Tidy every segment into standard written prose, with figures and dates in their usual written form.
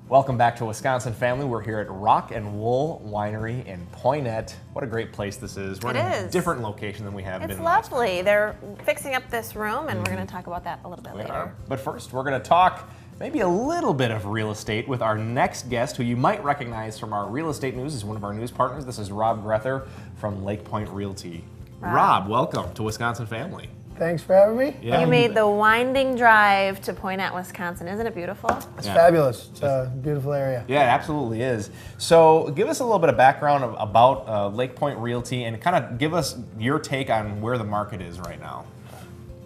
Welcome back to Wisconsin Family. We're here at Rock and Wool Winery in Poynette. What a great place this is. We're in a different location than we have been. It's lovely. They're fixing up this room, and we're going to talk about that a little bit later. But first, we're going to talk maybe a little bit of real estate with our next guest, who you might recognize from our real estate news as one of our news partners. This is Rob Grether from Lakepoint Realty. Rob, welcome to Wisconsin Family. Thanks for having me. Yeah. You made the winding drive to Poynette, Wisconsin. Isn't it beautiful? It's fabulous. It's a beautiful area. Yeah, it absolutely is. So give us a little bit of background about Lakepoint Realty and kind of give us your take on where the market is right now.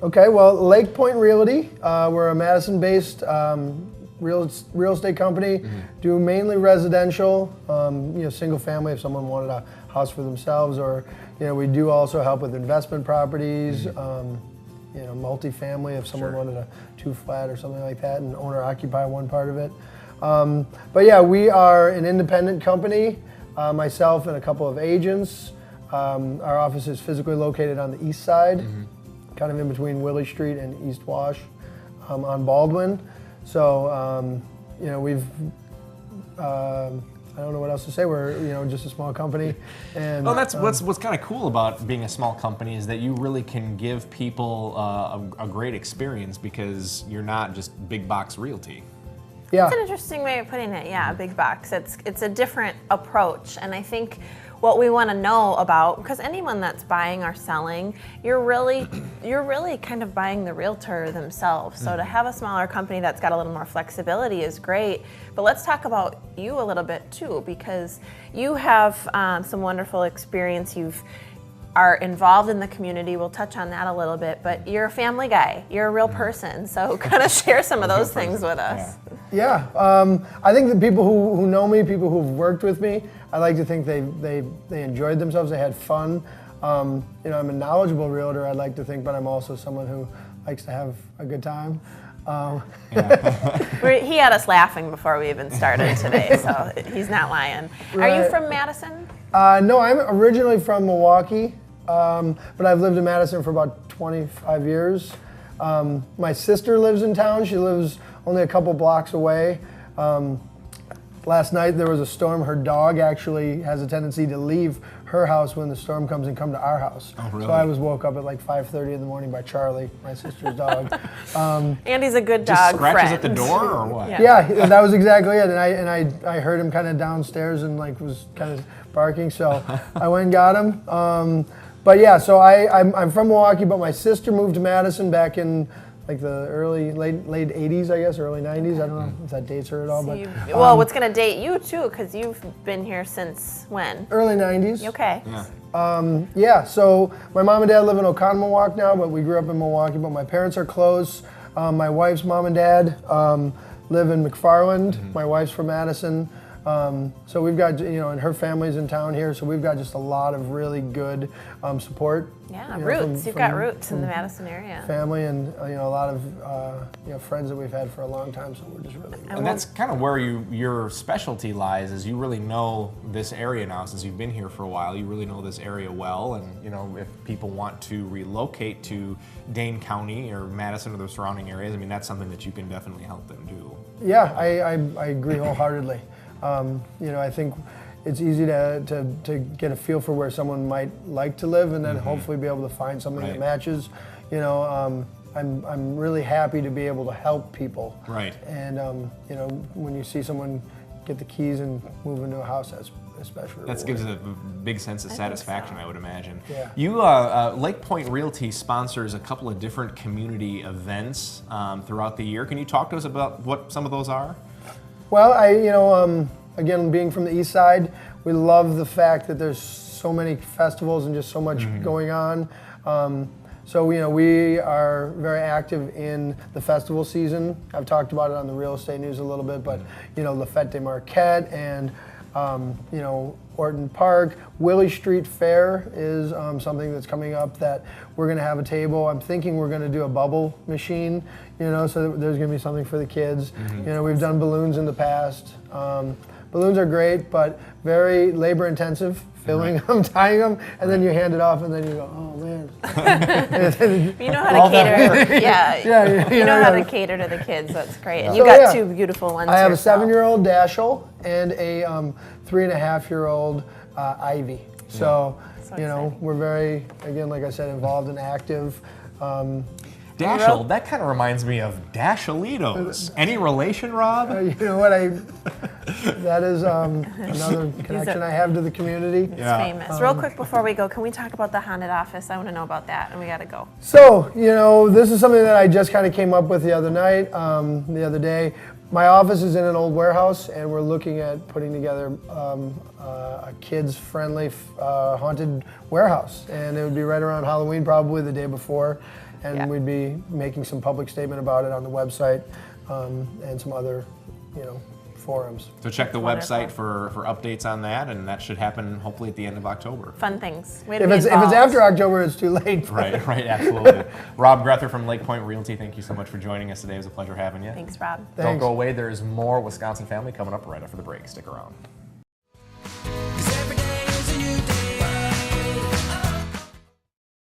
Okay, well, Lakepoint Realty, we're a Madison-based real estate company, do mainly residential, single family if someone wanted a house for themselves, or we do also help with investment properties, multifamily if someone wanted a 2-flat or something like that, and owner occupy one part of it. But yeah, we are an independent company, myself and a couple of agents. Our office is physically located on the east side, kind of in between Willie Street and East Wash on Baldwin. So, we've, I don't know what else to say. We're, just a small company. And well, that's what's kind of cool about being a small company is that you really can give people a great experience because you're not just big box realty. Yeah. That's an interesting way of putting it. Yeah, big box. It's a different approach, and I think what we want to know about, because anyone that's buying or selling, you're really kind of buying the realtor themselves. So to have a smaller company that's got a little more flexibility is great. But let's talk about you a little bit too, because you have some wonderful experience. Are involved in the community. We'll touch on that a little bit, but you're a family guy. You're a real person, so kind of share some of those things with us. Yeah, I think the people who know me, people who've worked with me, I like to think they enjoyed themselves, they had fun. I'm a knowledgeable realtor, I'd like to think, but I'm also someone who likes to have a good time. He had us laughing before we even started today, so he's not lying. Right. Are you from Madison? No, I'm originally from Milwaukee, but I've lived in Madison for about 25 years. My sister lives in town. She lives only a couple blocks away. Last night there was a storm. Her dog actually has a tendency to leave her house when the storm comes and come to our house. Oh, really? So I was woke up at like 5:30 in the morning by Charlie, my sister's dog. Andy's a good dog just scratches friend. At the door or what? Yeah, that was exactly it. And I heard him kind of downstairs and was kind of barking, so I went and got him. But yeah, so I'm from Milwaukee, but my sister moved to Madison back in like the late 80s, I guess, early 90s. I don't know if that dates her at all. But well, what's going to date you too, because you've been here since when? Early 90s. Okay. Yeah. So my mom and dad live in Oconomowoc now, but we grew up in Milwaukee. But my parents are close. My wife's mom and dad live in McFarland. My wife's from Madison. So we've got, and her family's in town here, so we've got just a lot of really good support. Yeah, roots. You've got roots in the Madison area. Family and, a lot of, friends that we've had for a long time, so we're just really good. And that's kind of where your specialty lies, is you really know this area now since you've been here for a while. You really know this area well, and, if people want to relocate to Dane County or Madison or the surrounding areas, that's something that you can definitely help them do. Yeah, I agree wholeheartedly. I think it's easy to get a feel for where someone might like to live, and then hopefully be able to find something that matches. I'm really happy to be able to help people. Right. And when you see someone get the keys and move into a house, that's especially that gives it a big sense of satisfaction, I would imagine. Yeah. You, Lakepoint Realty sponsors a couple of different community events throughout the year. Can you talk to us about what some of those are? Well, again, being from the east side, we love the fact that there's so many festivals and just so much going on. So we are very active in the festival season. I've talked about it on the real estate news a little bit, but La Fête de Marquette and Orton Park. Willie Street Fair is something that's coming up that we're going to have a table. I'm thinking we're going to do a bubble machine, so there's going to be something for the kids. We've done balloons in the past. Balloons are great, but very labor intensive. filling them, tying them, and then you hand it off, and then you go, oh man. You know how to cater. Yeah. You know how to cater to the kids. That's great. And you got two beautiful ones. I have yourself. a 7-year-old Dashel and a 3.5-year-old Ivy. So you know, we're very, again, like I said, involved and active. Dashel, that kind of reminds me of Dashelitos. Any relation, Rob? You know what, that is another connection I have to the community. It's famous. Real quick before we go, can we talk about the haunted office? I want to know about that, and we got to go. So, you know, this is something that I just kind of came up with the other night, the other day. My office is in an old warehouse, and we're looking at putting together a kids-friendly haunted warehouse. And it would be right around Halloween, probably the day before. And we'd be making some public statement about it on the website and some other, you know, forums. So check the website for updates on that, and that should happen hopefully at the end of October. Fun things. If it's after October, it's too late. Right, absolutely. Rob Grether from Lakepoint Realty, thank you so much for joining us today. It was a pleasure having you. Thanks, Rob. Don't go away. There's more Wisconsin Family coming up right after the break. Stick around.